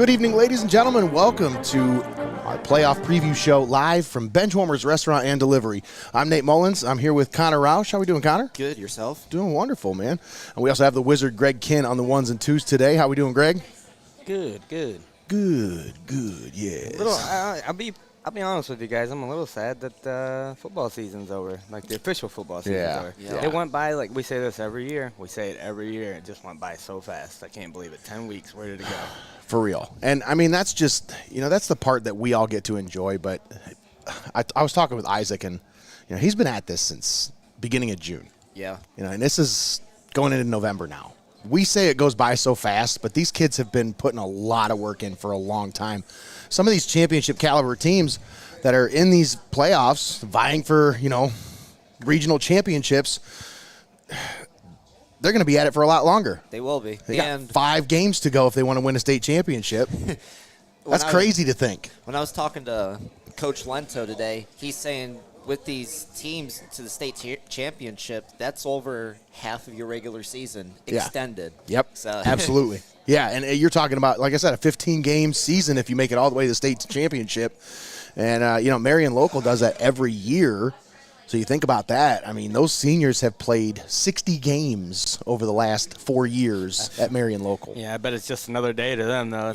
Good evening, ladies and gentlemen. Welcome to our playoff preview show live from Benchwarmers Restaurant and Delivery. I'm Nate Mullins. I'm here with Connor Roush. How we doing, Connor? Good. Yourself? Doing wonderful, man. And we also have the wizard, Greg Kinn, on the ones and twos today. How we doing, Greg? Good. Good, yes. I'll be honest with you guys. I'm a little sad that football season's over, like the official football season's over. Yeah. It went by, like we say this every year. We say it every year. It just went by so fast. I can't believe it. 10 weeks. Where did it go? For real. And, I mean, that's just, that's the part that we all get to enjoy. But I was talking with Isaac, and, he's been at this since beginning of June. Yeah. And this is going into November now. We say it goes by so fast, but these kids have been putting a lot of work in for a long time. Some of these championship caliber teams that are in these playoffs vying for, regional championships, they're going to be at it for a lot longer. They will be. They got 5 games to go if they want to win a state championship. That's crazy to think. When I was talking to Coach Lento today, he's saying with these teams to the state championship, that's over half of your regular season extended. Yep, so. Absolutely. Yeah, and you're talking about, like I said, a 15-game season if you make it all the way to the state championship. And, Marion Local does that every year. So you think about that. I mean, those seniors have played 60 games over the last 4 years at Marion Local. Yeah, I bet it's just another day to them, though.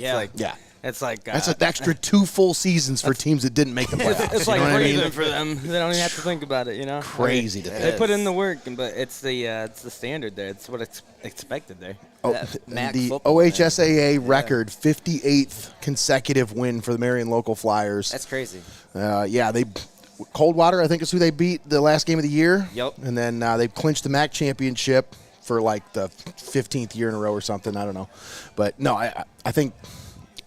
It's like that's an extra 2 full seasons for teams that didn't make the playoffs. It's like breathing for them. They don't even have to think about it, Crazy to think. They put in the work, but it's the standard there. It's what it's expected there. Oh, the OHSAA record, 58th consecutive win for the Marion Local Flyers. That's crazy. They Coldwater, I think, is who they beat the last game of the year. Yep. And then they clinched the MAC championship for like the 15th year in a row or something. I don't know. But, no, I think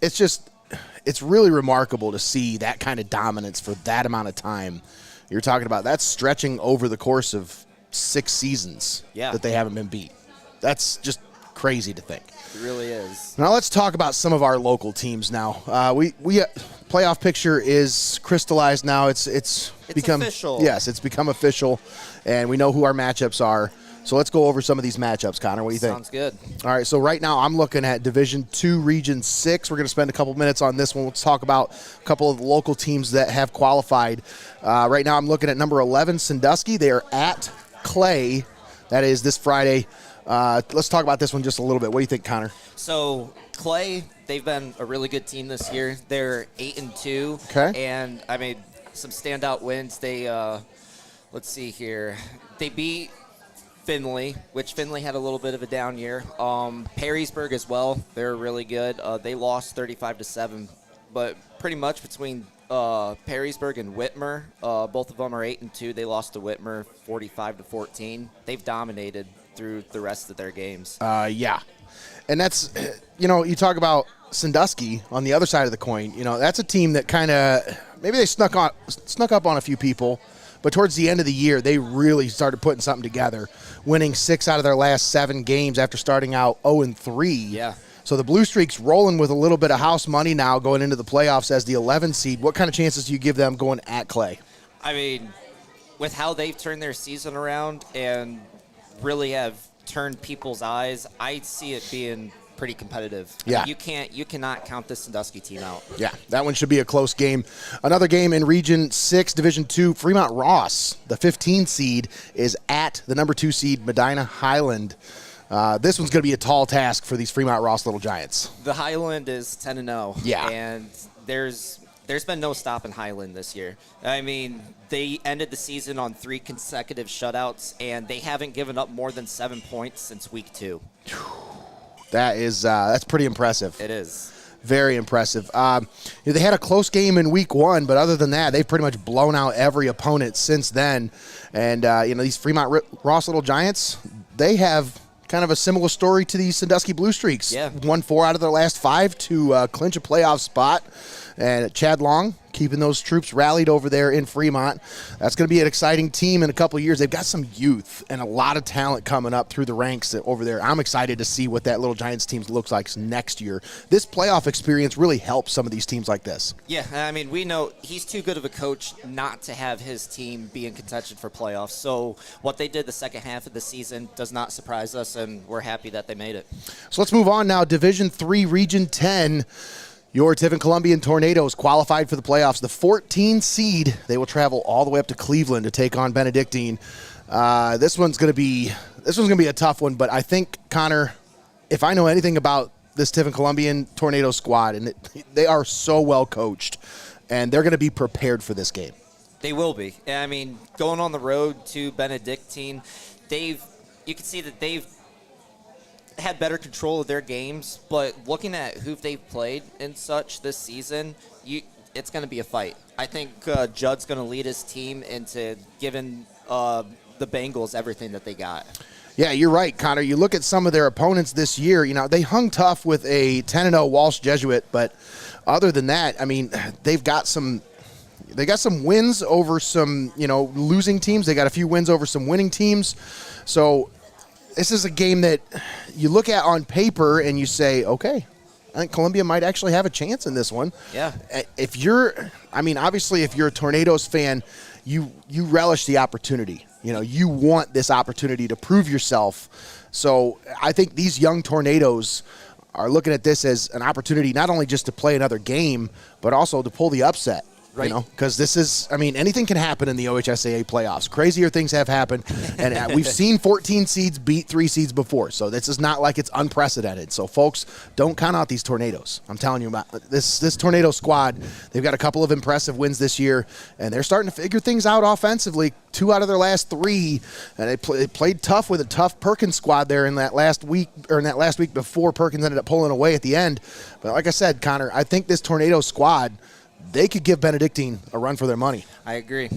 it's really remarkable to see that kind of dominance for that amount of time. You're talking about that's stretching over the course of 6 seasons that they haven't been beat. That's just crazy to think. It really is. Now let's talk about some of our local teams now. We playoff picture is crystallized now. It's become official. Yes, it's become official, and we know who our matchups are. So let's go over some of these matchups, Connor. What do you think? Sounds good. All right, so right now I'm looking at Division II, Region 6. We're going to spend a couple minutes on this one. Let's talk about a couple of the local teams that have qualified. Right now I'm looking at number 11, Sandusky. They are at Clay. That is this Friday. Let's talk about this one just a little bit. What do you think, Connor? So Clay, they've been a really good team this year. They're 8-2. Okay. And, I mean, some standout wins. They, let's see here. They beat Findlay, which Findlay had a little bit of a down year. Perrysburg as well. They're really good. They lost 35-7. But pretty much between Perrysburg and Whitmer, both of them are 8-2. They lost to Whitmer 45-14. They've dominated through the rest of their games. And that's, you talk about Sandusky on the other side of the coin. That's a team that kind of, maybe they snuck up on a few people, but towards the end of the year, they really started putting something together, winning 6 out of their last 7 games after starting out 0-3. Yeah. So the Blue Streaks rolling with a little bit of house money now going into the playoffs as the 11 seed. What kind of chances do you give them going at Clay? I mean, with how they've turned their season around and really have turned people's eyes, I see it being pretty competitive. Yeah. You cannot count this Sandusky team out. Yeah, that one should be a close game. Another game in Region 6, Division 2, Fremont Ross, the 15 seed, is at the number 2 seed, Medina Highland. This one's going to be a tall task for these Fremont Ross Little Giants. The Highland is 10-0. Yeah. And there's been no stopping Highland this year. I mean, they ended the season on 3 consecutive shutouts, and they haven't given up more than 7 points since week 2. That's pretty impressive. It is. Very impressive. They had a close game in week 1, but other than that, they've pretty much blown out every opponent since then. And, these Fremont Ross Little Giants, they have kind of a similar story to the Sandusky Blue Streaks. Yeah. Won 4 out of their last 5 to clinch a playoff spot. And Chad Long keeping those troops rallied over there in Fremont. That's going to be an exciting team in a couple of years. They've got some youth and a lot of talent coming up through the ranks over there. I'm excited to see what that Little Giants team looks like next year. This playoff experience really helps some of these teams like this. Yeah, I mean, we know he's too good of a coach not to have his team be in contention for playoffs. So what they did the second half of the season does not surprise us, and we're happy that they made it. So let's move on now. Division 3, Region 10. Your Tiffin Columbian Tornadoes qualified for the playoffs. The 14 seed, they will travel all the way up to Cleveland to take on Benedictine. This one's going to be a tough one, but I think, Connor, if I know anything about this Tiffin Columbian Tornado squad, and they are so well coached, and they're going to be prepared for this game. They will be. I mean, going on the road to Benedictine, you can see that they've had better control of their games, but looking at who they've played and such this season, it's going to be a fight. I think Judd's going to lead his team into giving the Bengals everything that they got. Yeah, you're right, Connor. You look at some of their opponents this year, they hung tough with a 10-0 Walsh Jesuit, but other than that, I mean, they got some wins over some, losing teams. They got a few wins over some winning teams. So this is a game that you look at on paper and you say, okay, I think Columbia might actually have a chance in this one. Yeah. Obviously, if you're a Tornadoes fan, you relish the opportunity. You want this opportunity to prove yourself. So I think these young Tornadoes are looking at this as an opportunity not only just to play another game, but also to pull the upset. Right. Because this is, anything can happen in the OHSAA playoffs. Crazier things have happened, and we've seen 14 seeds beat 3 seeds before, so this is not like it's unprecedented. So, folks, don't count out these Tornadoes. I'm telling you about this Tornado squad. They've got a couple of impressive wins this year, and they're starting to figure things out offensively. 2 out of their last 3, and they played tough with a tough Perkins squad there in that last week before Perkins ended up pulling away at the end. But like I said, Connor, I think this Tornado squad, they could give Benedictine a run for their money. I agree.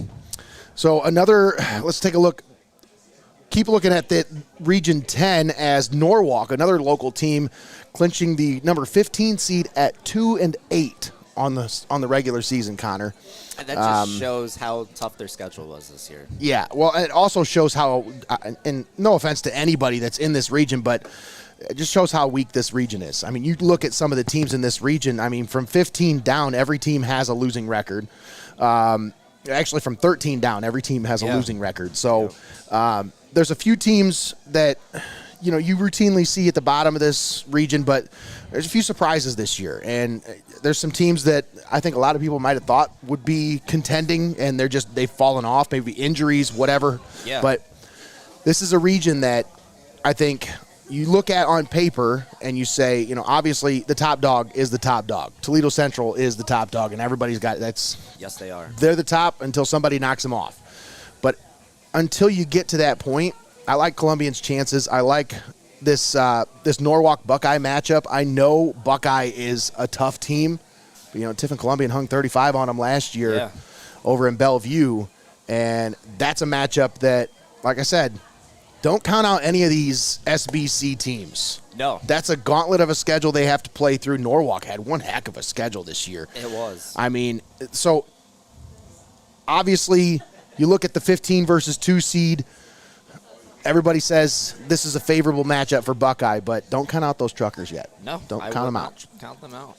So let's take a look. Keep looking at the Region 10 as Norwalk, another local team, clinching the number 15 seed at 2-8 on the regular season, Connor. And that just shows how tough their schedule was this year. Yeah, well, it also shows how, and no offense to anybody that's in this region, but it just shows how weak this region is. You look at some of the teams in this region. From 15 down, every team has a losing record. Actually, from 13 down, every team has a losing record. So there's a few teams that you routinely see at the bottom of this region, but there's a few surprises this year. And there's some teams that I think a lot of people might have thought would be contending, and they've fallen off, maybe injuries, whatever. Yeah. But this is a region that I think you look at on paper and you say, obviously the top dog is the top dog. Toledo Central is the top dog, and everybody's got that's. Yes, they are. They're the top until somebody knocks them off. But until you get to that point, I like Columbian's chances. I like this Norwalk Buckeye matchup. I know Buckeye is a tough team. But, Tiffin Columbian hung 35 on them last year over in Bellevue, and that's a matchup that, like I said, don't count out any of these SBC teams. No. That's a gauntlet of a schedule they have to play through. Norwalk had one heck of a schedule this year. It was. So obviously you look at the 15 versus 2 seed. Everybody says this is a favorable matchup for Buckeye, but don't count out those truckers yet. No. Don't count them out. Count them out.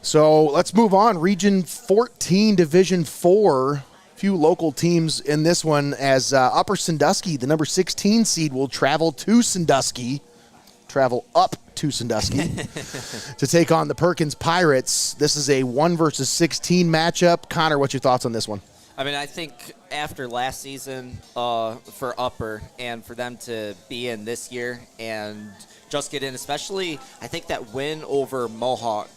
So let's move on. Region 14, Division 4. Few local teams in this one as Upper Sandusky, the number 16 seed, will travel up to Sandusky to take on the Perkins Pirates. This is a 1 versus 16 matchup. Connor, what's your thoughts on this one? I think after last season for Upper and for them to be in this year and just get in, especially I think that win over Mohawk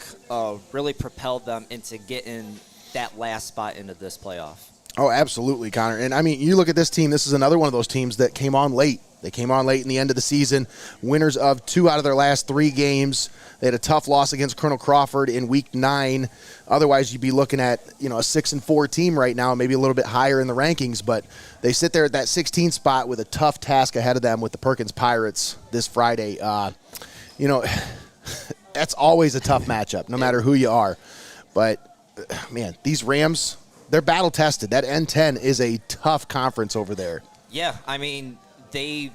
really propelled them into getting that last spot into this playoff. Oh, absolutely, Connor. And, you look at this team. This is another one of those teams that came on late. They came on late in the end of the season, winners of 2 out of their last 3 games. They had a tough loss against Colonel Crawford in Week 9. Otherwise, you'd be looking at, a 6-4 team right now, maybe a little bit higher in the rankings. But they sit there at that 16 spot with a tough task ahead of them with the Perkins Pirates this Friday. That's always a tough matchup, no matter who you are. But, man, these Rams, they're battle-tested. That N10 is a tough conference over there. Yeah, they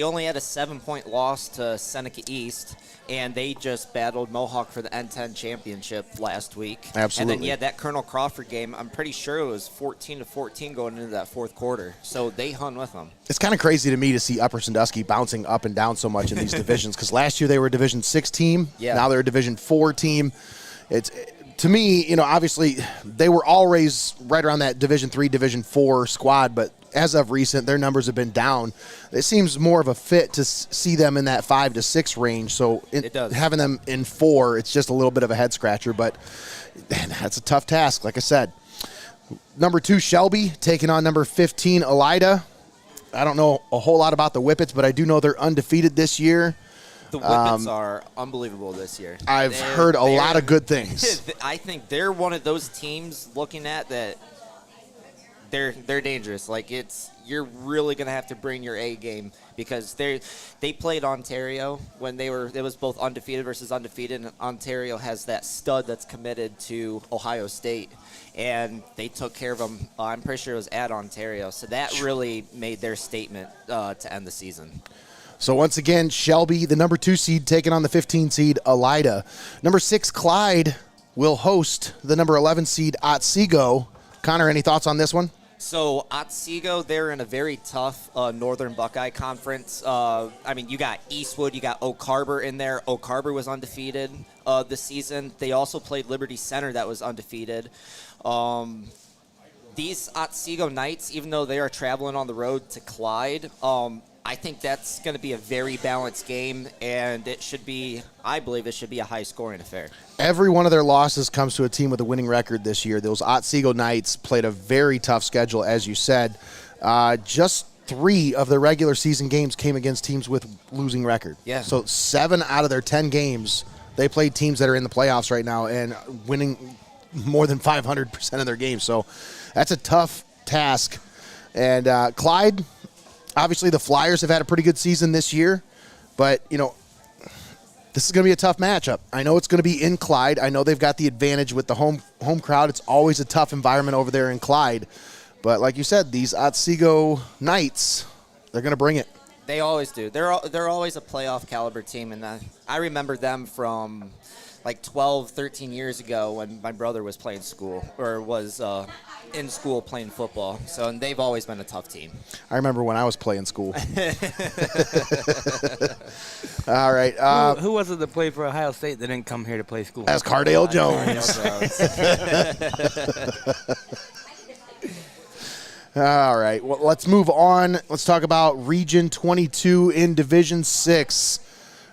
only had a 7-point loss to Seneca East, and they just battled Mohawk for the N10 championship last week. Absolutely. And then, that Colonel Crawford game, I'm pretty sure it was 14-14 going into that fourth quarter. So they hung with them. It's kind of crazy to me to see Upper Sandusky bouncing up and down so much in these divisions, because last year they were a Division 6 team. Yeah. Now they're a Division 4 team. to me, obviously they were always right around that Division III, Division IV squad, but as of recent, their numbers have been down. It seems more of a fit to see them in that 5 to 6 range. So it does. Having them in 4, it's just a little bit of a head scratcher, but man, that's a tough task, like I said. Number 2, Shelby, taking on number 15, Elida. I don't know a whole lot about the Whippets, but I do know they're undefeated this year. The Whippets are unbelievable this year. I've heard a lot of good things. I think they're one of those teams looking at that they're dangerous. Like you're really going to have to bring your A game because they played Ontario when it was both undefeated versus undefeated, and Ontario has that stud that's committed to Ohio State, and they took care of them. I'm pretty sure it was at Ontario, so that really made their statement to end the season. So once again, Shelby, the number 2 seed, taking on the 15 seed, Elida. Number 6, Clyde, will host the number 11 seed, Otsego. Connor, any thoughts on this one? So Otsego, they're in a very tough Northern Buckeye Conference. You got Eastwood, you got Oak Harbor in there. Oak Harbor was undefeated this season. They also played Liberty Center that was undefeated. These Otsego Knights, even though they are traveling on the road to Clyde, I think that's going to be a very balanced game, and I believe it should be a high-scoring affair. Every one of their losses comes to a team with a winning record this year. Those Otsego Knights played a very tough schedule, as you said. Just 3 of their regular season games came against teams with losing record. Yeah. So 7 out of their 10 games, they played teams that are in the playoffs right now and winning more than 500% of their games. So that's a tough task. And Clyde, obviously the Flyers have had a pretty good season this year, but, this is going to be a tough matchup. I know it's going to be in Clyde. I know they've got the advantage with the home crowd. It's always a tough environment over there in Clyde. But like you said, these Otsego Knights, they're going to bring it. They always do. They're always a playoff caliber team, and I remember them from like 12, 13 years ago when my brother was playing school or was in school playing football. So, and they've always been a tough team. I remember when I was playing school. All right. Who was it that played for Ohio State that didn't come here to play school? That's Cardale Jones. All right. Well, let's move on. Let's talk about Region 22 in Division 6.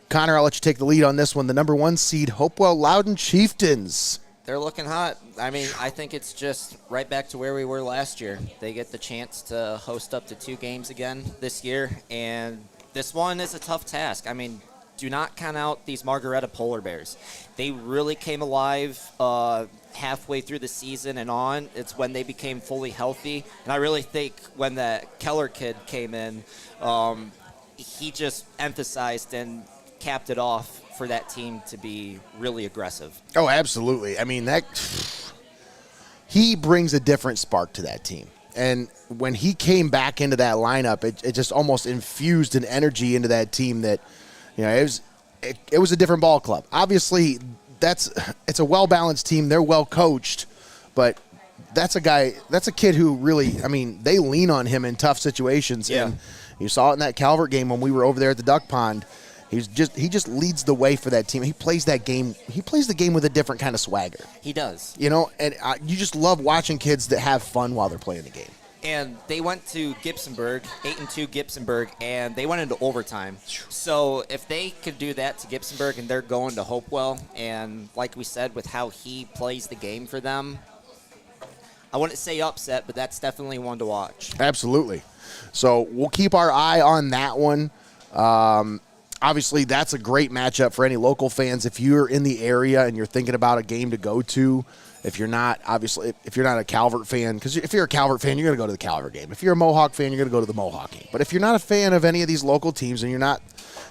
Connor, I'll let you take the lead on this one. The number 1 seed, Hopewell Loudon Chieftains. They're looking hot. I think it's just right back to where we were last year. They get the chance to host up to 2 games again this year, and this one is a tough task. Do not count out these Margaretta Polar Bears. They really came alive halfway through the season and on. It's when they became fully healthy, and I really think when that Keller kid came in, he just emphasized and capped it off for that team to be really aggressive. Oh, absolutely. He brings a different spark to that team. And when he came back into that lineup, it just almost infused an energy into that team that, it was a different ball club. Obviously, it's a well-balanced team. They're well-coached, but that's a kid who really, they lean on him in tough situations. Yeah. And you saw it in that Calvert game when we were over there at the Duck Pond. He just leads the way for that team. He plays the game with a different kind of swagger. He does. And you just love watching kids that have fun while they're playing the game. And they went to Gibsonburg, 8-2 Gibsonburg, and they went into overtime. So if they could do that to Gibsonburg and they're going to Hopewell, and like we said, with how he plays the game for them, I wouldn't say upset, but that's definitely one to watch. Absolutely. So we'll keep our eye on that one. Obviously, that's a great matchup for any local fans. If you're in the area and you're thinking about a game to go to, if you're not a Calvert fan, because if you're a Calvert fan, you're going to go to the Calvert game. If you're a Mohawk fan, you're going to go to the Mohawk game. But if you're not a fan of any of these local teams and you're not,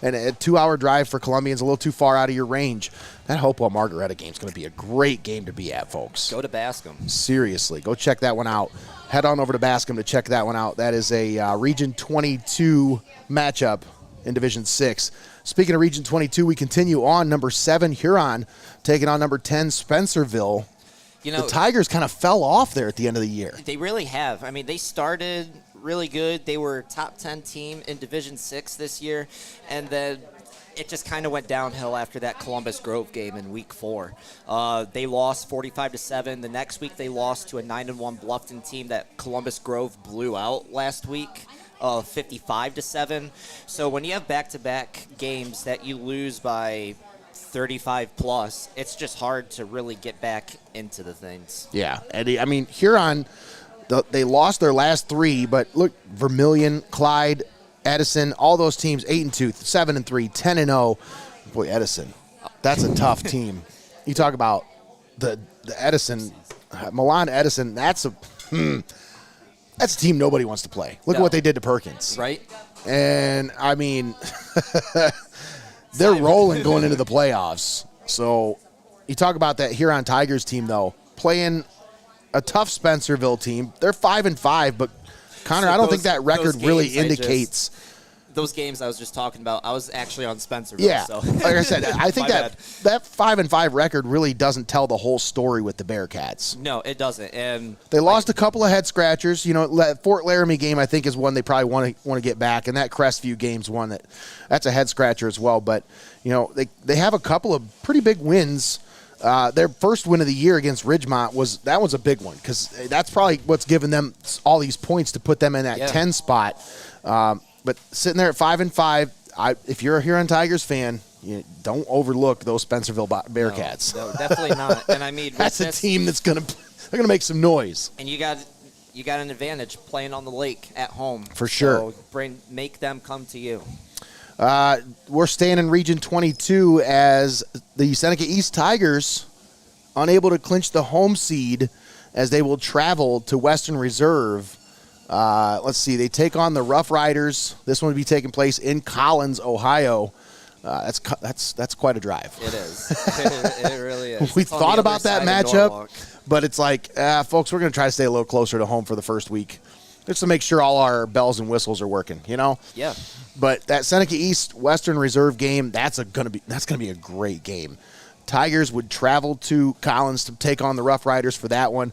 and a 2-hour drive for Columbians a little too far out of your range, that Hopewell Margaretta game is going to be a great game to be at, folks. Go to Bascom. Seriously, go check that one out. Head on over to Bascom to check that one out. That is a Region 22 matchup in Division 6. Speaking of Region 22, we continue on. Number 7, Huron, taking on number 10, Spencerville. The Tigers kind of fell off there at the end of the year. They really have. They started really good. They were a top 10 team in Division 6 this year, and then it just kind of went downhill after that Columbus Grove game in week 4. They lost 45-7. The next week they lost to a 9-1 Bluffton team that Columbus Grove blew out last week, 55-7. So when you have back-to-back games that you lose by 35 plus, it's just hard to really get back into the things. Yeah, Eddie. I mean, Huron, they lost their last 3, but look, Vermilion, Clyde, Edison, all those teams 8-2, 7-3, 10-0. Boy, Edison, that's a tough team. You talk about the Edison, Milan Edison. That's a team nobody wants to play. Look at what they did to Perkins, right? And I mean, they're rolling going into the playoffs. So you talk about that Huron Tigers team, though, playing a tough Spencerville team. They're 5-5, but Connor, I don't think that record really indicates. Those games I was just talking about, I was actually on Spencerville. Yeah, so. like I said, I think that 5-5 record really doesn't tell the whole story with the Bearcats. No, it doesn't. And they lost a couple of head scratchers. You know, Fort Laramie game I think is one they probably want to get back, and that Crestview game's one that's a head scratcher as well. But you know, they have a couple of pretty big wins. Their first win of the year against Ridgemont was a big one because that's probably what's given them all these points to put them in that 10 spot. But sitting there at 5-5, if you're a Huron Tigers fan, you don't overlook those Spencerville Bearcats. No, definitely not. And I mean, that's a team that's they're gonna make some noise. And you got an advantage playing on the lake at home for sure. So make them come to you. We're staying in Region 22 as the Seneca East Tigers unable to clinch the home seed as they will travel to Western Reserve. Let's see. They take on the Rough Riders. This one will be taking place in Collins, Ohio. That's quite a drive. It is. It really is. We thought about that matchup, but it's like, folks, we're going to try to stay a little closer to home for the first week, just to make sure all our bells and whistles are working. You know. Yeah. But that Seneca East Western Reserve game, that's gonna be a great game. Tigers would travel to Collins to take on the Rough Riders for that one.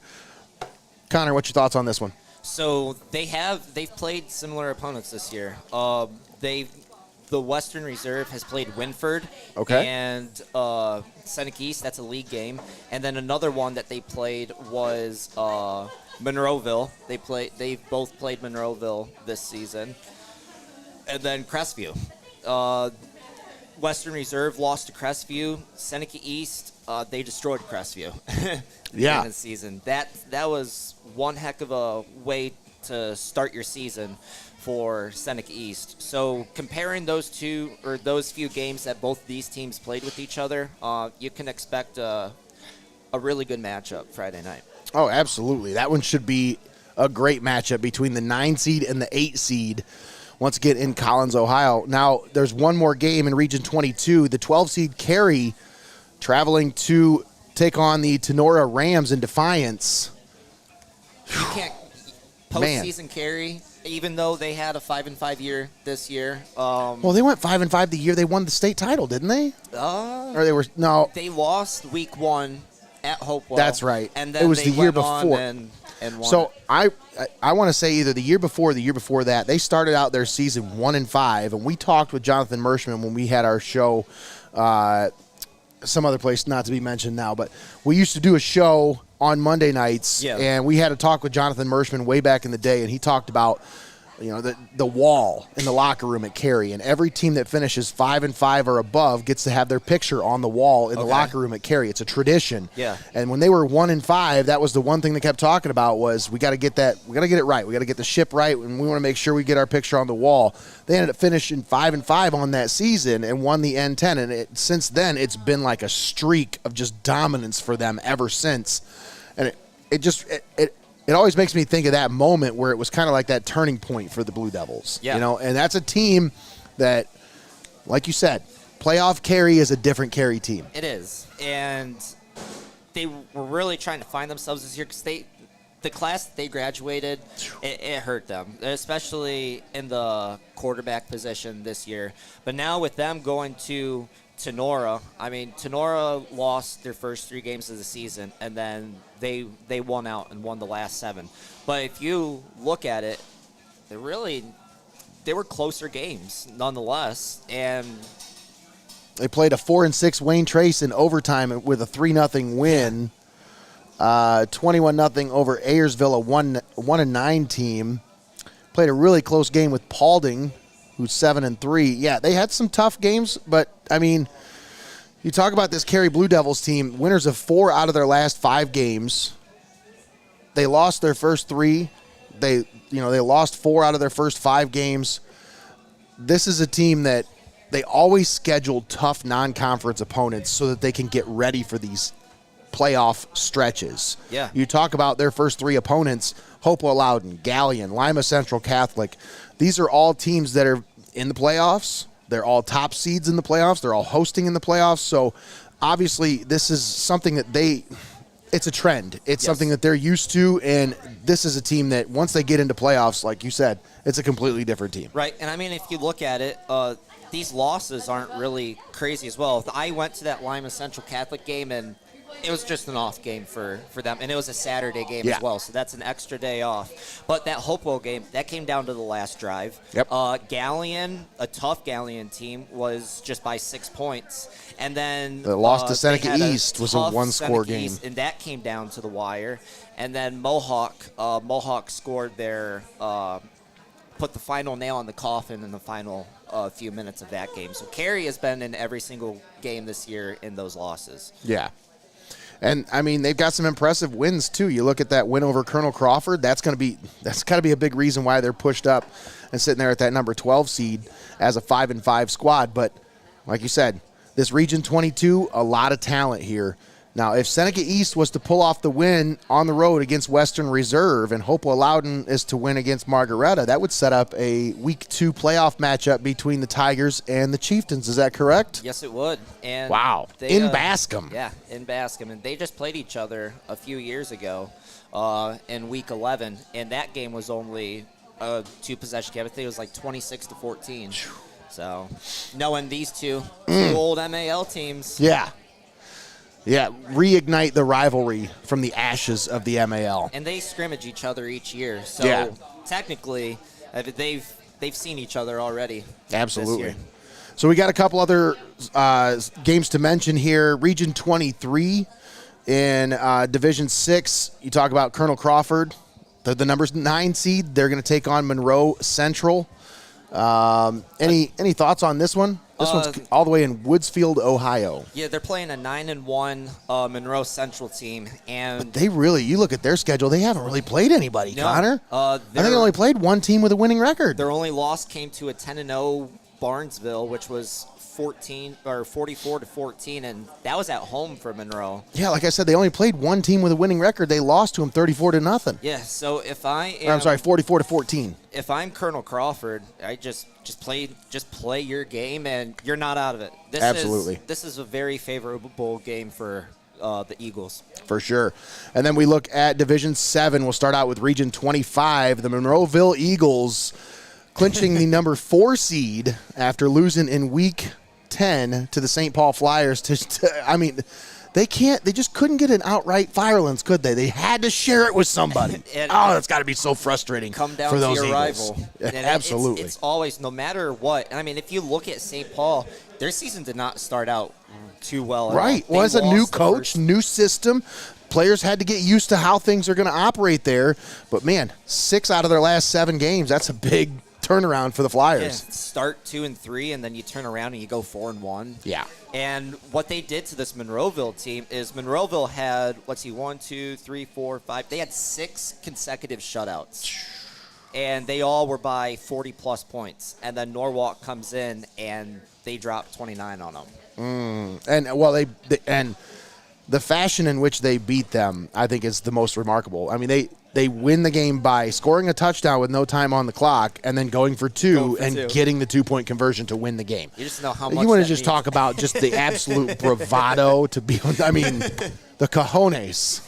Connor, what's your thoughts on this one? So they've played similar opponents this year. The Western Reserve has played Winford, and Seneca East. That's a league game, and then another one that they played was Monroeville. They've both played Monroeville this season, and then Crestview. Western Reserve lost to Crestview. Seneca East, they destroyed Crestview. Yeah. This season. That was one heck of a way to start your season for Seneca East. So comparing those few games that both these teams played with each other, you can expect a really good matchup Friday night. Oh, absolutely. That one should be a great matchup between the 9 seed and the 8 seed. Once again in Collins, Ohio. Now, there's one more game in Region 22. The 12 seed Cary traveling to take on the Tenora Rams in Defiance. You can't postseason Cary, even though they had a 5-5 year this year. Well, they went 5-5 the year they won the state title, didn't they? Or they lost week 1 at Hopewell. That's right. And then it was the year before. And won. So I want to say either the year before or the year before that, they started out their season 1-5, and we talked with Jonathan Mershman when we had our show, some other place not to be mentioned now, but we used to do a show on Monday nights, and we had a talk with Jonathan Mershman way back in the day, and he talked about the wall in the locker room at Cary, and every team that finishes 5-5 or above gets to have their picture on the wall in the locker room at Cary. It's a tradition. Yeah. And when they were 1-5, that was the one thing they kept talking about was we got to get it right. We got to get the ship right, and we want to make sure we get our picture on the wall. They ended up finishing 5-5 on that season and won the N10, and since then it's been like a streak of just dominance for them ever since. And it always makes me think of that moment where it was kind of like that turning point for the Blue Devils. Yeah. And that's a team that, like you said, playoff Cary is a different Cary team. It is. And they were really trying to find themselves this year because the class that they graduated, it hurt them, especially in the quarterback position this year. But now with them going to Tenora, Tenora lost their first 3 games of the season, and then they won out and won the last 7. But if you look at it, they were closer games nonetheless. And They played a 4-6 Wayne Trace in overtime with a 3-0 win. 21-0 over Ayersville, a 1-9 team. Played a really close game with Paulding, who's 7-3. Yeah, they had some tough games, but I mean, you talk about this Cary Blue Devils team, winners of 4 out of their last 5 games. They lost their first 3. They lost 4 out of their first 5 games. This is a team that they always schedule tough non-conference opponents so that they can get ready for these playoff stretches. Yeah. You talk about their first 3 opponents, Hopewell Loudon, Galleon, Lima Central Catholic. These are all teams that are in the playoffs. They're all top seeds in the playoffs. They're all hosting in the playoffs. So obviously this is something that it's a trend. It's something that they're used to, and this is a team that once they get into playoffs, like you said, it's a completely different team. Right, and I mean, if you look at it, these losses aren't really crazy as well. I went to that Lima Central Catholic game, and it was just an off game for them, and it was a Saturday game as well, so that's an extra day off. But that Hopewell game, that came down to the last drive. Yep. Galleon, a tough Galleon team, was just by 6 points. And then the loss to they Seneca had East was a tough one-score Seneca game. East, and that came down to the wire. And then Mohawk scored their put the final nail on the coffin in the final few minutes of that game. So Cary has been in every single game this year in those losses. Yeah. And, I mean, they've got some impressive wins, too. You look at that win over Colonel Crawford, that's got to be a big reason why they're pushed up and sitting there at that number 12 seed as a 5-5 squad. But, like you said, this Region 22, a lot of talent here. Now, if Seneca East was to pull off the win on the road against Western Reserve and Hopewell Loudon is to win against Margaretta, that would set up a Week 2 playoff matchup between the Tigers and the Chieftains. Is that correct? Yes, it would. And wow. In Bascom. Yeah, in Bascom. And they just played each other a few years ago in Week 11, and that game was only a 2-possession game. I think it was like 26-14. So, knowing these two old MAL teams. Yeah. Yeah, reignite the rivalry from the ashes of the MAL. And they scrimmage each other each year. So, technically, they've seen each other already. Absolutely. This year. So we got a couple other games to mention here. Region 23 in Division 6, you talk about Colonel Crawford. They're the number 9 seed. They're going to take on Monroe Central. Any thoughts on this one? This one's all the way in Woodsfield, Ohio. Yeah, they're playing a 9-1 Monroe Central team, and but you look at their schedule, they haven't really played anybody, Connor. I think they only played one team with a winning record. Their only loss came to a 10-0 Barnesville, which was 44-14, and that was at home for Monroe. Yeah, like I said, they only played one team with a winning record. They lost to them 34-0. Yeah, so if I am, 44-14. If I'm Colonel Crawford, I just play your game, and you're not out of it. Absolutely. This is a very favorable game for the Eagles. For sure. And then we look at Division 7. We'll start out with Region 25. The Monroeville Eagles clinching the number 4 seed after losing in Week 10 to the St. Paul Flyers. They just couldn't get an outright violence, could they? They had to share it with somebody. That's got to be so frustrating come down for those to your Eagles. rival. Absolutely. It's always, no matter what. And I mean, if you look at St. Paul, their season did not start out too well. Right. Well, it's a new coach, new system. Players had to get used to how things are going to operate there. But, man, 6 out of their last 7 games, that's a big turnaround for the Flyers. Yeah, start 2-3, and then you turn around and you go 4-1. Yeah. And what they did to this Monroeville team is Monroeville had, 1, 2, 3, 4, 5. They had 6 consecutive shutouts. And they all were by 40-plus points. And then Norwalk comes in, and they drop 29 on them. And the fashion in which they beat them, I think, is the most remarkable. I mean, they win the game by scoring a touchdown with no time on the clock and then going for two and getting the 2-point conversion to win the game. You just know how much you want to just talk about just the absolute bravado to be, the cojones.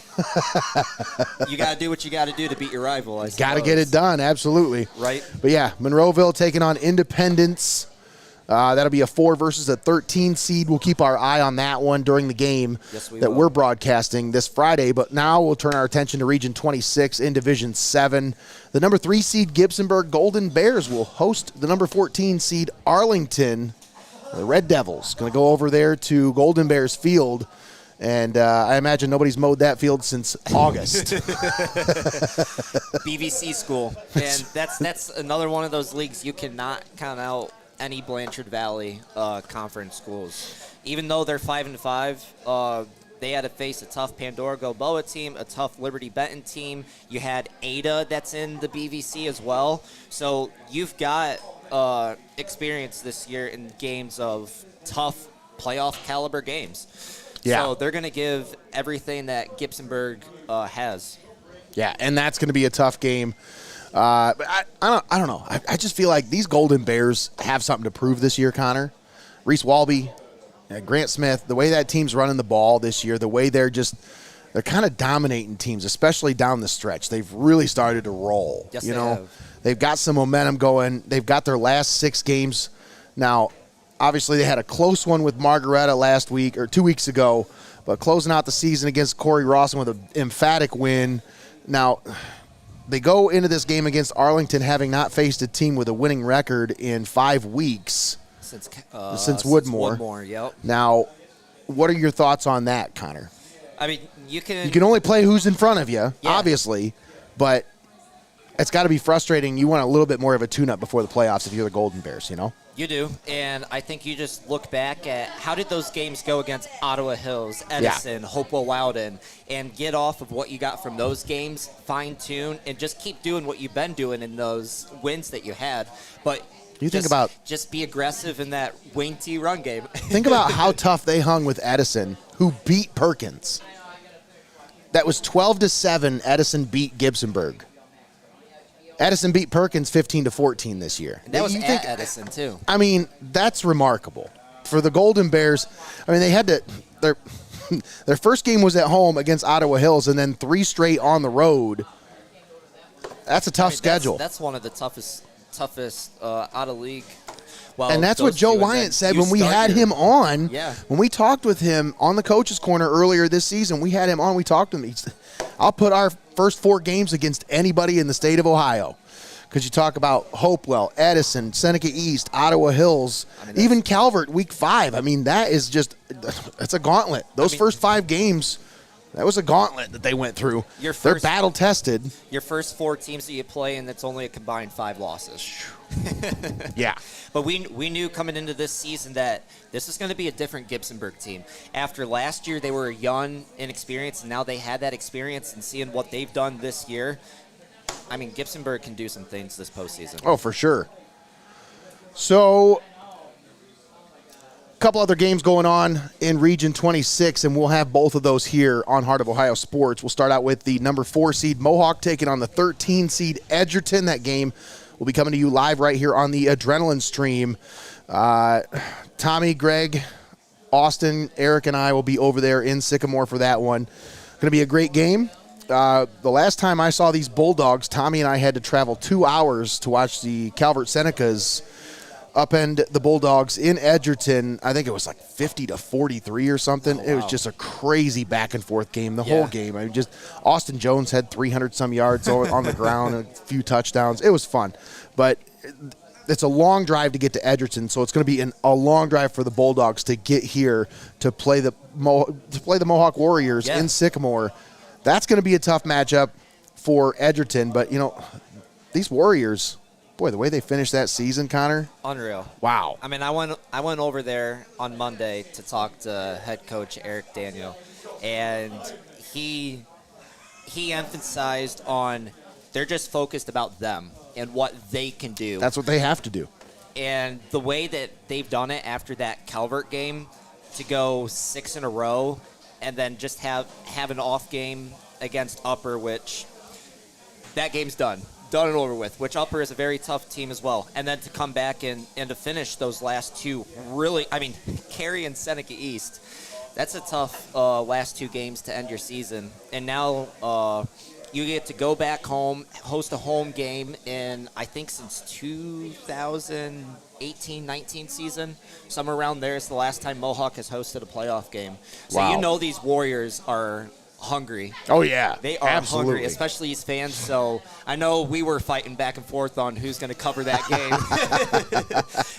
You got to do what you got to do to beat your rival, I suppose. Got to get it done, absolutely. Right. But, yeah, Monroeville taking on Independence. That'll be a 4 versus a 13 seed. We'll keep our eye on that one during the game we're broadcasting this Friday. But now we'll turn our attention to Region 26 in Division 7. The number 3 seed Gibsonburg Golden Bears will host the number 14 seed Arlington The Red Devils going to go over there to Golden Bears Field, and I imagine nobody's mowed that field since August. BVC school, and that's another one of those leagues you cannot count out any Blanchard Valley conference schools. Even though they're 5-5, they had to face a tough Pandora Gilboa team, a tough Liberty Benton team. You had Ada that's in the BVC as well. So you've got experience this year in games of tough playoff caliber games. Yeah. So they're going to give everything that Gibsonburg has. Yeah, and that's going to be a tough game. But I don't know. I just feel like these Golden Bears have something to prove this year, Connor. Reese Walby, Grant Smith, the way that team's running the ball this year, the way they're kind of dominating teams, especially down the stretch. They've really started to roll. Yes, you they know, have. They've got some momentum going. They've got their last 6 games. Now, obviously, they had a close one with Margaretta last week or 2 weeks ago, but closing out the season against Corey Rawson with an emphatic win. Now, they go into this game against Arlington having not faced a team with a winning record in 5 weeks. Since Woodmore. Woodmore, yep. Now, what are your thoughts on that, Connor? I mean, you can only play who's in front of you, obviously, but it's got to be frustrating. You want a little bit more of a tune-up before the playoffs if you're the Golden Bears, you know? You do, and I think you just look back at how did those games go against Ottawa Hills, Edison, Hopewell Loudon, and get off of what you got from those games, fine-tune, and just keep doing what you've been doing in those wins that you had. But just be aggressive in that wing T run game. Think about how tough they hung with Edison, who beat Perkins. That was 12-7. Edison beat Gibsonburg. Edison beat Perkins 15-14 this year. And that was at Edison too. I mean, that's remarkable for the Golden Bears. I mean, they had to their first game was at home against Ottawa Hills, and then 3 straight on the road. That's a tough schedule. That's one of the toughest out of league. Well, and that's what Joe Wyant said when we had him on. Yeah. When we talked with him on the Coach's Corner earlier this season, we had him on. We talked to him. I'll put our first 4 games against anybody in the state of Ohio. Because you talk about Hopewell, Edison, Seneca East, Ottawa Hills, even Calvert, week 5. I mean, that is just – it's a gauntlet. Those first 5 games – that was a gauntlet that they went through. They're battle-tested. Your first 4 teams that you play, and it's only a combined 5 losses. Yeah. But we knew coming into this season that this was going to be a different Gibsonburg team. After last year, they were young, inexperienced, and now they had that experience, and seeing what they've done this year, I mean, Gibsonburg can do some things this postseason. Oh, for sure. So couple other games going on in Region 26, and we'll have both of those here on Heart of Ohio Sports. We'll start out with the number 4 seed Mohawk taking on the 13 seed Edgerton. That game will be coming to you live right here on the Adrenaline Stream. Tommy, Greg, Austin, Eric, and I will be over there in Sycamore for that one. Going to be a great game. The last time I saw these Bulldogs, Tommy and I had to travel 2 hours to watch the Calvert Senecas upend the Bulldogs in Edgerton. I think it was like 50-43 or something. Oh, wow. It was just a crazy back and forth game, the whole game. I mean, just Austin Jones had 300 some yards on the ground and a few touchdowns. It was fun, but it's a long drive to get to Edgerton, so it's going to be a long drive for the Bulldogs to get here to play the Mohawk Warriors in Sycamore. That's going to be a tough matchup for Edgerton, but you know, these Warriors. Boy, the way they finished that season, Connor. Unreal. Wow. I mean, I went over there on Monday to talk to head coach Eric Daniel, and he emphasized on they're just focused about them and what they can do. That's what they have to do. And the way that they've done it after that Calvert game to go 6 in a row and then just have an off game against Upper, which that game's done and over with, which Upper is a very tough team as well. And then to come back and to finish those last 2 really, I mean, Cary and Seneca East, that's a tough last 2 games to end your season. And now you get to go back home, host a home game in, I think, since 2018-19 season. Somewhere around there is the last time Mohawk has hosted a playoff game. So you know these Warriors are hungry. Oh, yeah. They are absolutely hungry, especially East fans. So I know we were fighting back and forth on who's going to cover that game.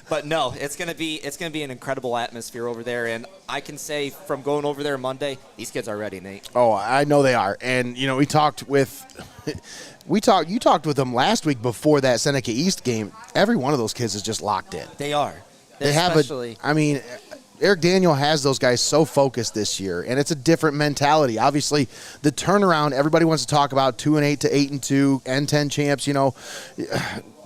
But no, it's going to be an incredible atmosphere over there. And I can say from going over there Monday, these kids are ready, Nate. Oh, I know they are. And, you know, you talked with them last week before that Seneca East game. Every one of those kids is just locked in. They are. Eric Daniel has those guys so focused this year, and it's a different mentality. Obviously, the turnaround, everybody wants to talk about 2-8 to 8-2, N10 champs, you know.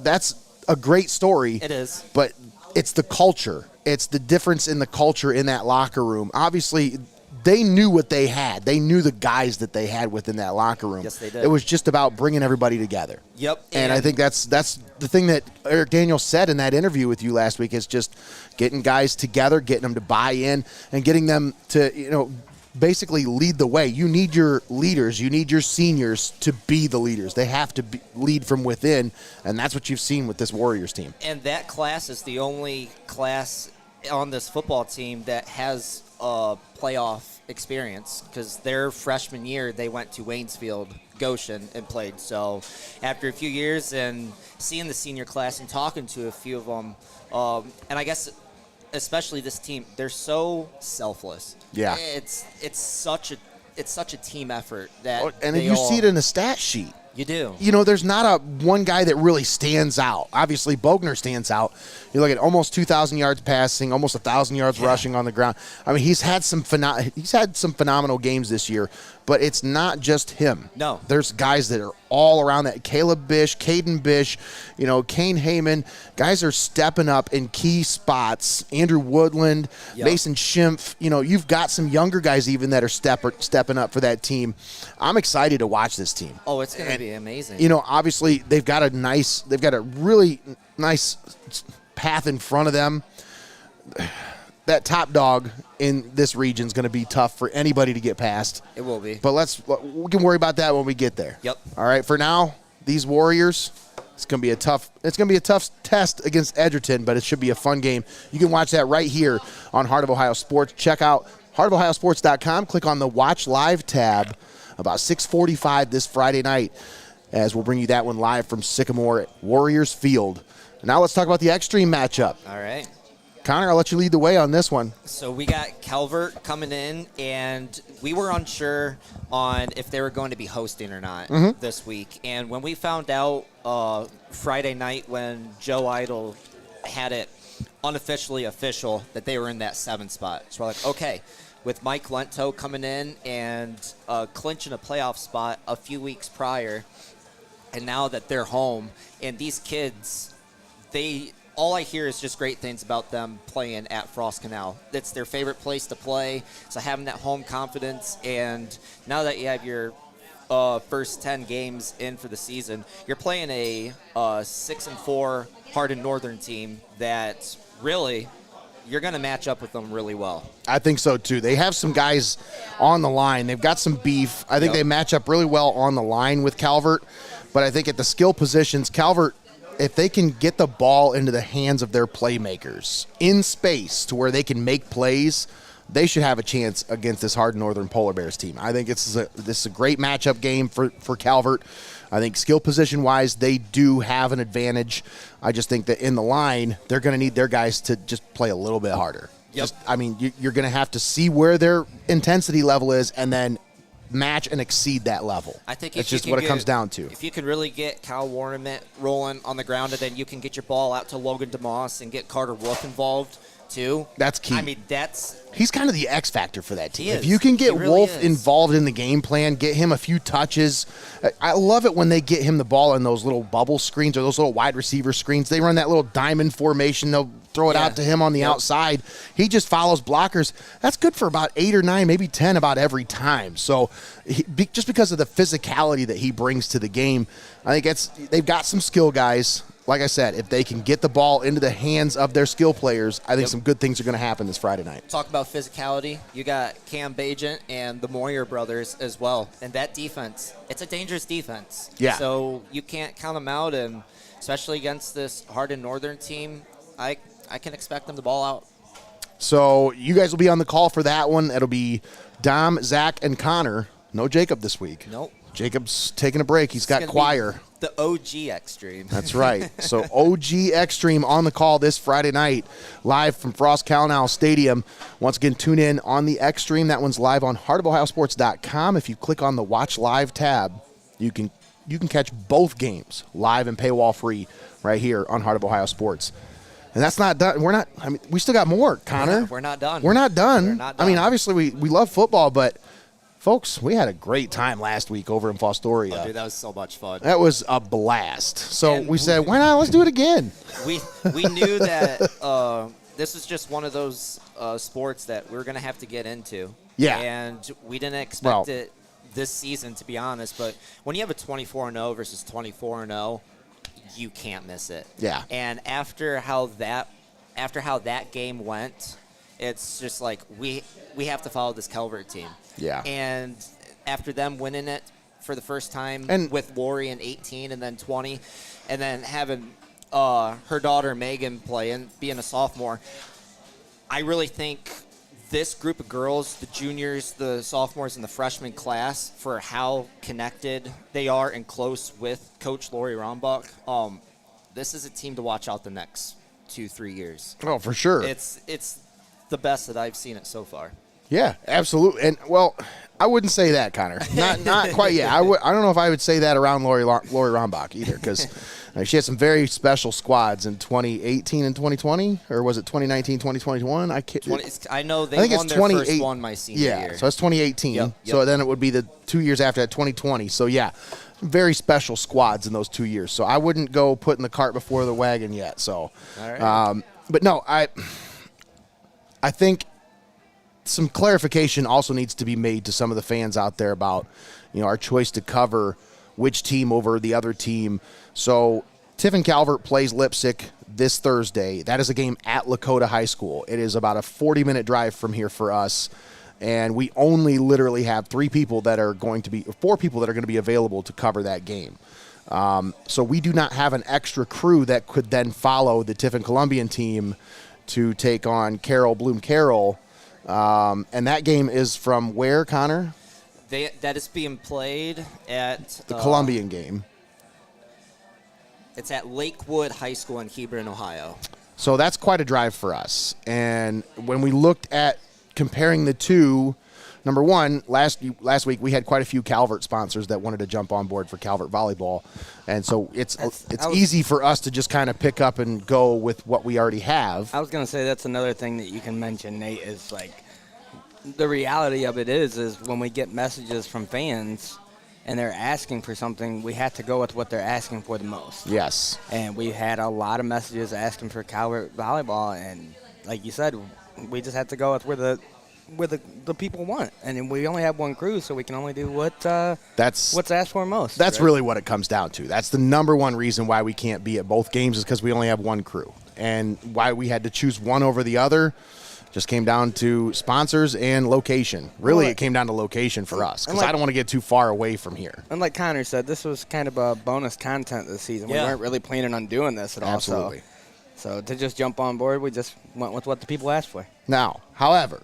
That's a great story. It is. But it's the culture. It's the difference in the culture in that locker room. Obviously, they knew what they had. They knew the guys that they had within that locker room. Yes, they did. It was just about bringing everybody together. Yep. And I think that's the thing that Eric Daniels said in that interview with you last week is just getting guys together, getting them to buy in, and getting them to, you know, basically lead the way. You need your leaders. You need your seniors to be the leaders. They have to lead from within, and that's what you've seen with this Warriors team. And that class is the only class on this football team that has a playoff experience, because their freshman year they went to Waynesfield, Goshen, and played. So after a few years and seeing the senior class and talking to a few of them, and I guess especially this team, they're so selfless. Yeah. It's such a team effort that and you see it in the stat sheet. You do. You know, there's not a one guy that really stands out. Obviously, Bogner stands out. You look at almost 2,000 yards passing, almost 1,000 yards rushing on the ground. I mean, he's had some phenomenal games this year, but it's not just him. No. There's guys that are all around that. Caleb Bish, Caden Bish, you know, Kane Heyman. Guys are stepping up in key spots. Andrew Woodland, Mason Schimpf. You know, you've got some younger guys even that are stepping up for that team. I'm excited to watch this team. Oh, it's going to be amazing. You know, obviously they've got a really nice path in front of them. That top dog in this region is going to be tough for anybody to get past. It will be. But we can worry about that when we get there. Yep. All right. For now, these Warriors, it's going to be a tough test against Edgerton, but it should be a fun game. You can watch that right here on Heart of Ohio Sports. Check out heartofohiosports.com. Click on the Watch Live tab about 6:45 this Friday night, as we'll bring you that one live from Sycamore Warriors Field. Now let's talk about the Extreme matchup. All right. Connor, I'll let you lead the way on this one. So we got Calvert coming in, and we were unsure on if they were going to be hosting or not this week. And when we found out Friday night when Joe Idle had it unofficially official that they were in that 7 spot, so we're like, okay, with Mike Lento coming in and clinching a playoff spot a few weeks prior, and now that they're home, and these kids, all I hear is just great things about them playing at Frost Canal. It's their favorite place to play, so having that home confidence, and now that you have your first 10 games in for the season, you're playing a 6-4 Hardin Northern team that really you're going to match up with them really well. I think so, too. They have some guys on the line. They've got some beef. I think they match up really well on the line with Calvert, but I think at the skill positions, Calvert, if they can get the ball into the hands of their playmakers in space to where they can make plays, they should have a chance against this Hardin Northern Polar Bears team. I think this is a great matchup game for Calvert. I think skill position-wise, they do have an advantage. I just think that in the line, they're going to need their guys to just play a little bit harder. Yep. You're going to have to see where their intensity level is and then match and exceed that level. I think it's just what it comes down to. If you can really get Kyle Warnament rolling on the ground, and then you can get your ball out to Logan DeMoss and get Carter Wolf involved too. That's key. I mean, he's kind of the X factor for that team. He is. If you can get really Wolf involved in the game plan, get him a few touches. I love it when they get him the ball in those little bubble screens or those little wide receiver screens. They run that little diamond formation. They'll throw it out to him on the outside. He just follows blockers. That's good for about 8 or 9, maybe 10 about every time. So just because of the physicality that he brings to the game, I think they've got some skill guys. Like I said, if they can get the ball into the hands of their skill players, I think some good things are going to happen this Friday night. Talk about physicality. You got Cam Bajent and the Moyer brothers as well. And that defense, it's a dangerous defense. Yeah. So you can't count them out, and especially against this Hardin Northern team, I can expect them to ball out. So you guys will be on the call for that one. It'll be Dom, Zach, and Connor No Jacob this week. Nope. Jacob's taking a break. He's got choir. The OG Extreme. That's right. So OG Extreme on the call this Friday night, live from Frost Calnow Stadium. Once again, tune in on the Extreme. That one's live on heartofohiosports.com. If you click on the Watch Live tab, you can catch both games live and paywall free right here on Heart of Ohio Sports. And that's not done. We still got more, Connor. We're not done. We're not done. We're not done. I mean, obviously we love football, but folks, we had a great time last week over in Fostoria. Oh, dude, that was so much fun. That was a blast. So And we said, why not? Let's do it again. We knew that this was just one of those sports that we were going to have to get into. Yeah. And we didn't expect it this season, to be honest. But when you have a 24-0 versus 24-0, you can't miss it. Yeah. And after how that game went, it's just like we have to follow this Calvert team. Yeah. And after them winning it for the first time And with Lori in 18 and then 20, and then having her daughter Megan play and being a sophomore, I really think this group of girls, the juniors, the sophomores, and the freshman class, for how connected they are and close with Coach Lori Rombach, this is a team to watch out the next 2-3 years. Oh, for sure. It's the best that I've seen it so far. Yeah, absolutely. And, well, I wouldn't say that, Connor. Not quite yet. I don't know if I would say that around Lori Rombach either, because she had some very special squads in 2018 and 2020, or was it 2019, 2021? I know they I think won it's their first one my senior year. Yeah, so it's 2018. Yep. So then it would be the 2 years after that, 2020. So, yeah, very special squads in those 2 years. So I wouldn't go putting the cart before the wagon yet. So, all right. But no, I think some clarification also needs to be made to some of the fans out there about, our choice to cover which team over the other team. So Tiffin Calvert plays Lipsick this Thursday. That is a game at Lakota High School. It is about a 40-minute drive from here for us, and we only literally have 4 people that are going to be available to cover that game. So we do not have an extra crew that could then follow the Tiffin Columbian team to take on Carroll Bloom Carroll. And that game is from where, Connor? That is being played at the Columbian game. It's at Lakewood High School in Hebron, Ohio. So that's quite a drive for us. And when we looked at comparing the two, number one, last week we had quite a few Calvert sponsors that wanted to jump on board for Calvert Volleyball. And so it's easy for us to just kind of pick up and go with what we already have. I was going to say that's another thing that you can mention, Nate, is like the reality of it is when we get messages from fans and they're asking for something, we have to go with what they're asking for the most. Yes. And we had a lot of messages asking for Calvert Volleyball, and like you said, we just had to go with where the people want, and we only have one crew, so we can only do what's asked for most. That's right? really what it comes down to. That's the number one reason why we can't be at both games, is because we only have one crew, and why we had to choose one over the other just came down to sponsors and location. Really, it came down to location for us, because I don't want to get too far away from here. And like Connor said, this was kind of a bonus content this season. Yeah. We weren't really planning on doing this at all. Absolutely. So to just jump on board, we just went with what the people asked for. Now, however,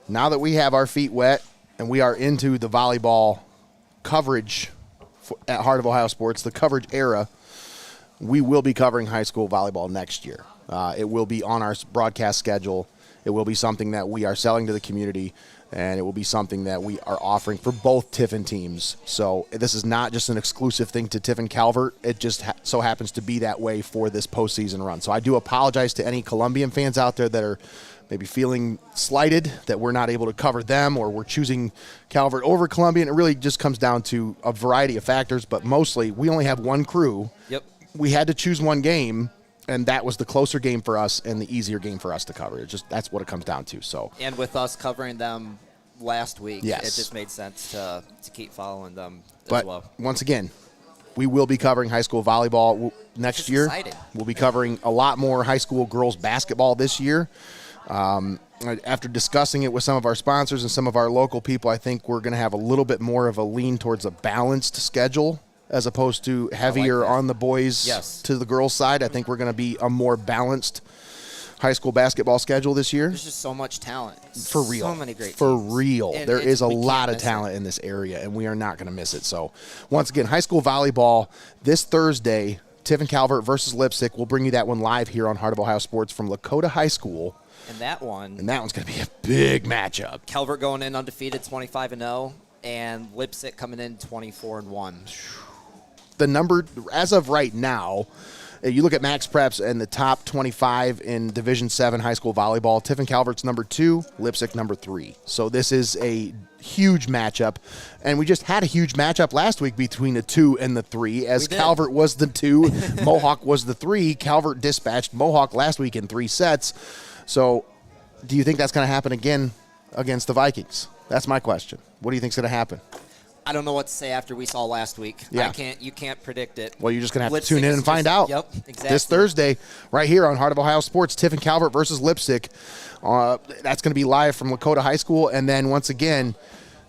now that we have our feet wet and we are into the volleyball coverage at Heart of Ohio Sports, the coverage era, we will be covering high school volleyball next year. It will be on our broadcast schedule. It will be something that we are selling to the community, and it will be something that we are offering for both Tiffin teams. So this is not just an exclusive thing to Tiffin Calvert. It just so happens to be that way for this postseason run. So I do apologize to any Columbian fans out there that are maybe feeling slighted that we're not able to cover them, or we're choosing Calvert over Columbian. It really just comes down to a variety of factors, but mostly we only have one crew. Yep. We had to choose one game, and that was the closer game for us and the easier game for us to cover. That's what it comes down to. So, and with us covering them last week, yes, it just made sense to keep following them as well. Once again, we will be covering high school volleyball next year. Exciting. We'll be covering a lot more high school girls basketball this year. After discussing it with some of our sponsors and some of our local people, I think we're going to have a little bit more of a lean towards a balanced schedule as opposed to heavier on the boys to the girls side. I think we're going to be a more balanced high school basketball schedule this year. There's just so much talent. For real. So many great teams. For real. And there is a we can't lot of miss talent in this area, and we are not going to miss it. So, once again, high school volleyball this Thursday, Tiffin Calvert versus Lipsick. We'll bring you that one live here on Heart of Ohio Sports from Lakota High School. And that one's going to be a big matchup. Calvert going in undefeated 25-0, and Lipsick coming in 24-1. The number, as of right now, you look at Max Preps and the top 25 in Division 7 high school volleyball. Tiffin Calvert's number 2, Lipsick number 3. So this is a huge matchup. And we just had a huge matchup last week between the 2 and the 3, as Calvert was the 2, Mohawk was the 3. Calvert dispatched Mohawk last week in 3 sets. So do you think that's going to happen again against the Vikings? That's my question. What do you think's going to happen? I don't know what to say after we saw last week. Yeah. You can't predict it. Well, you're just going to have to Lipsick tune in and find out. Yep, exactly. This Thursday, right here on Heart of Ohio Sports, Tiffin Calvert versus Lipsick. That's going to be live from Lakota High School. And then, once again,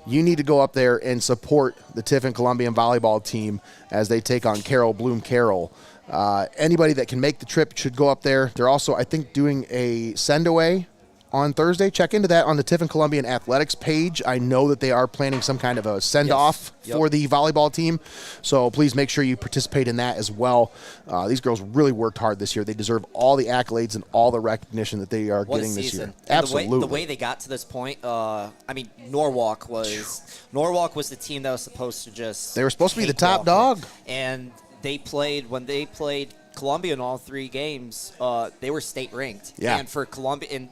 you need to go up there and support the Tiffin Columbian volleyball team as they take on Carroll Bloom Carroll. Anybody that can make the trip should go up there. They're also, I think, doing a send-away on Thursday. Check into that on the Tiffin Columbian Athletics page. I know that they are planning some kind of a send-off for the volleyball team, so please make sure you participate in that as well. These girls really worked hard this year. They deserve all the accolades and all the recognition that they are getting this year. Absolutely. The way they got to this point, Norwalk was the team that was supposed to just... They were supposed to be the top dog. And when they played Columbia in all 3 games, they were state ranked. Yeah. And for Columbia...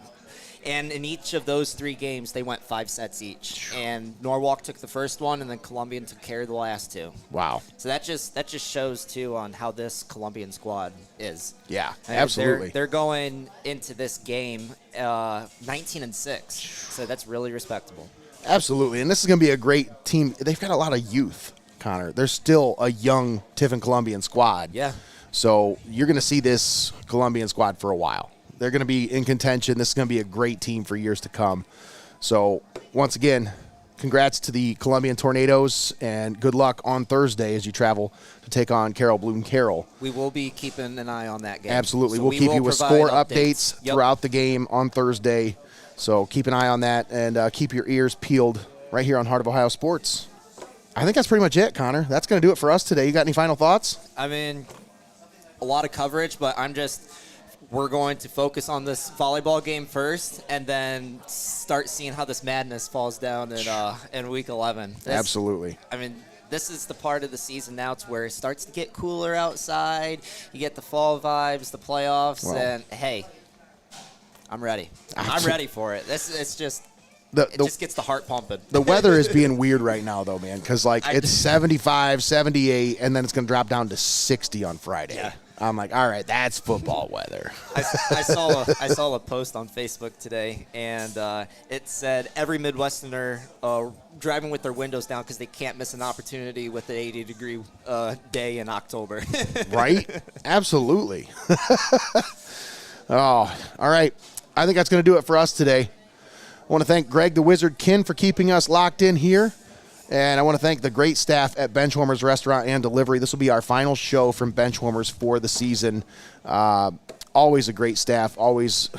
And in each of those 3 games, they went 5 sets each. And Norwalk took the first one, and then Columbian took care of the last 2. Wow. So that just shows, too, on how this Columbian squad is. Yeah, absolutely. They're going into this game 19-6. So that's really respectable. Absolutely. And this is going to be a great team. They've got a lot of youth, Connor. They're still a young Tiffin Columbian squad. Yeah. So you're going to see this Columbian squad for a while. They're going to be in contention. This is going to be a great team for years to come. So, once again, congrats to the Columbian Tornadoes, and good luck on Thursday as you travel to take on Carroll Bloom Carroll. We will be keeping an eye on that game. Absolutely. So we'll keep you with score updates throughout the game on Thursday. So, keep an eye on that, and keep your ears peeled right here on Heart of Ohio Sports. I think that's pretty much it, Connor. That's going to do it for us today. You got any final thoughts? A lot of coverage, but we're going to focus on this volleyball game first, and then start seeing how this madness falls down in Week 11. Absolutely. This is the part of the season now to where it starts to get cooler outside. You get the fall vibes, the playoffs, and hey, I'm ready. I'm ready for it. It just gets the heart pumping. The weather is being weird right now, though, man, because it's 75, 78, and then it's going to drop down to 60 on Friday. Yeah. I'm like, all right, that's football weather. I saw a post on Facebook today, and it said every Midwesterner driving with their windows down because they can't miss an opportunity with the 80-degree day in October. Right? Absolutely. Oh, all right. I think that's going to do it for us today. I want to thank Greg the Wizard Kin for keeping us locked in here. And I want to thank the great staff at Benchwarmers Restaurant and Delivery. This will be our final show from Benchwarmers for the season. Always a great staff. Always,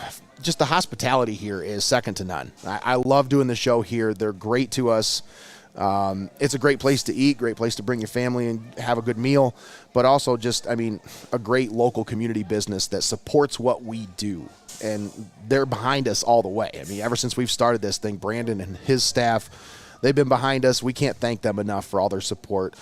just the hospitality here is second to none. I love doing the show here. They're great to us. It's a great place to eat, great place to bring your family and have a good meal, but also just, a great local community business that supports what we do. And they're behind us all the way. Ever since we've started this thing, Brandon and his staff, they've been behind us. We can't thank them enough for all their support.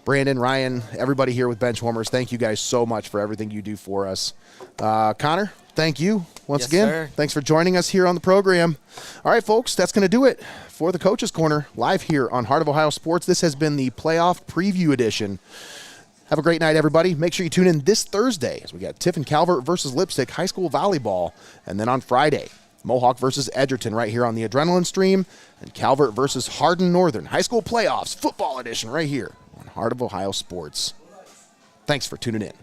Brandon, Ryan, everybody here with Benchwarmers, thank you guys so much for everything you do for us. Connor, thank you once again. Sir. Thanks for joining us here on the program. All right, folks, that's going to do it for the Coach's Corner live here on Heart of Ohio Sports. This has been the playoff preview edition. Have a great night, everybody. Make sure you tune in this Thursday as we got Tiffin Calvert versus Lipsick High School Volleyball. And then on Friday, Mohawk versus Edgerton right here on the Adrenaline Stream, and Calvert versus Hardin Northern High School Playoffs Football Edition right here on Heart of Ohio Sports. Thanks for tuning in.